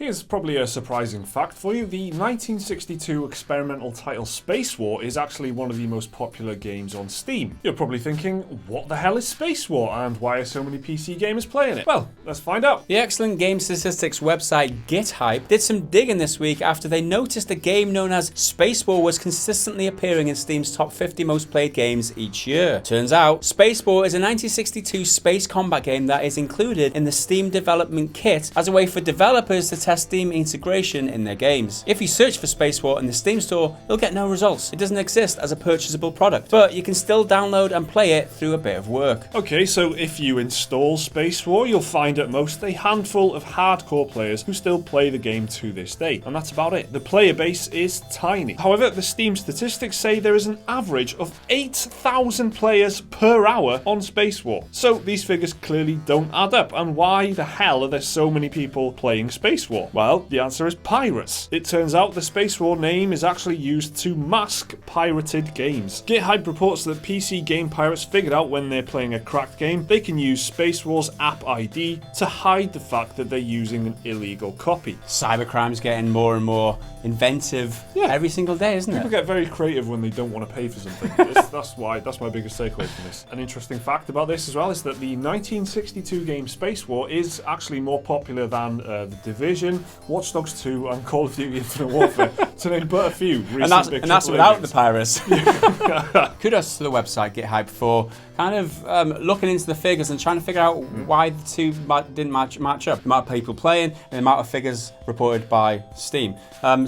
Here's probably a surprising fact for you. The 1962 experimental title SpaceWar is actually one of the most popular games on Steam. You're probably thinking, what the hell is SpaceWar and why are so many PC gamers playing it? Well, let's find out. The excellent game statistics website GitHype did some digging this week after they noticed a game known as SpaceWar was consistently appearing in Steam's top 50 most played games each year. Turns out, SpaceWar is a 1962 space combat game that is included in the Steam development kit as a way for developers to test Steam integration in their games. If you search for SpaceWar in the Steam store, you'll get no results. It doesn't exist as a purchasable product, but you can still download and play it through a bit of work. Okay, so if you install SpaceWar, you'll find at most a handful of hardcore players who still play the game to this day, and that's about it. The player base is tiny. However, the Steam statistics say there is an average of 8,000 players per hour on SpaceWar. So these figures clearly don't add up, and why the hell are there so many people playing SpaceWar? Well, the answer is pirates. It turns out the SpaceWar name is actually used to mask pirated games. GitHype reports that PC game pirates figured out when they're playing a cracked game, they can use SpaceWar's app ID to hide the fact that they're using an illegal copy. Cybercrime's getting more and more inventive every single day, isn't People it? get very creative when they don't want to pay for something. That's my biggest takeaway from this. An interesting fact about this as well is that the 1962 game SpaceWar is actually more popular than The Division, Watch Dogs 2 and Call of Duty Infinite Warfare, to name but a few. And that's without the pirates. Kudos to the website GitHype for kind of looking into the figures and trying to figure out why the two didn't match up. The amount of people playing and the amount of figures reported by Steam.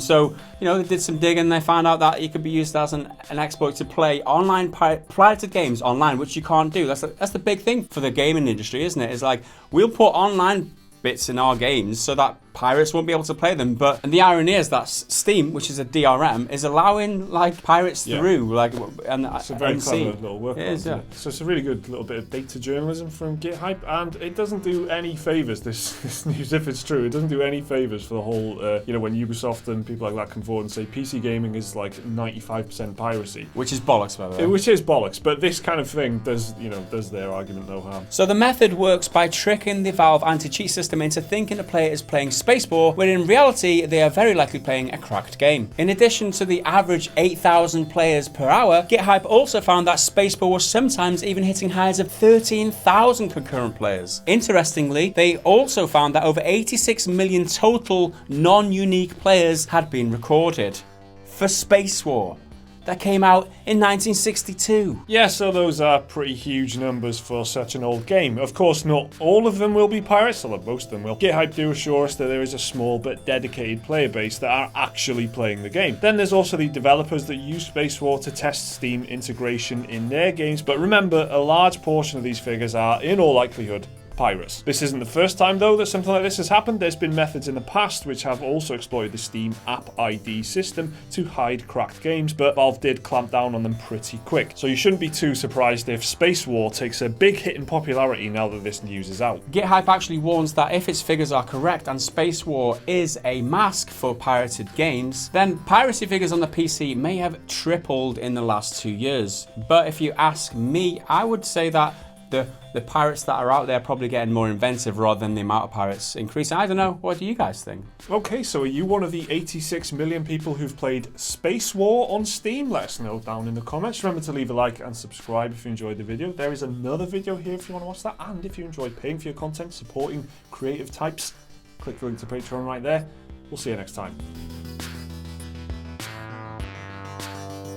So, they did some digging and they found out that it could be used as an exploit to play online pirated games online, which you can't do. That's the big thing for the gaming industry, isn't it? It's like, we'll put online bits in our games so that pirates won't be able to play them. And the irony is that Steam, which is a DRM, is allowing pirates through. It's a very clever little workaround. It is, yeah. So it's a really good little bit of data journalism from GitHype, and it doesn't do any favors. This news, if it's true, it doesn't do any favors for the whole. When Ubisoft and people like that come forward and say PC gaming is like 95% piracy, which is bollocks, by the way. Which is bollocks, but this kind of thing does their argument no harm. So the method works by tricking the Valve anti-cheat system into thinking a player is playing SpaceWar, when in reality they are very likely playing a cracked game. In addition to the average 8,000 players per hour, GitHype also found that SpaceWar was sometimes even hitting highs of 13,000 concurrent players. Interestingly, they also found that over 86 million total non-unique players had been recorded for SpaceWar that came out in 1962. Yeah, so those are pretty huge numbers for such an old game. Of course, not all of them will be pirates, although most of them will. GitHype do assure us that there is a small but dedicated player base that are actually playing the game. Then there's also the developers that use SpaceWar to test Steam integration in their games, but remember, a large portion of these figures are, in all likelihood, pirates. This isn't the first time though that something like this has happened. There's been methods in the past which have also exploited the Steam app ID system to hide cracked games, but Valve did clamp down on them pretty quick. So you shouldn't be too surprised if SpaceWar takes a big hit in popularity now that this news is out. GitHype actually warns that if its figures are correct and SpaceWar is a mask for pirated games, then piracy figures on the PC may have tripled in the last 2 years. But if you ask me, I would say that the pirates that are out there are probably getting more inventive rather than the amount of pirates increasing. I don't know. What do you guys think? Okay, so are you one of the 86 million people who've played SpaceWar on Steam? Let us know down in the comments. Remember to leave a like and subscribe if you enjoyed the video. There is another video here if you want to watch that. And if you enjoyed paying for your content, supporting creative types, click the link to Patreon right there. We'll see you next time.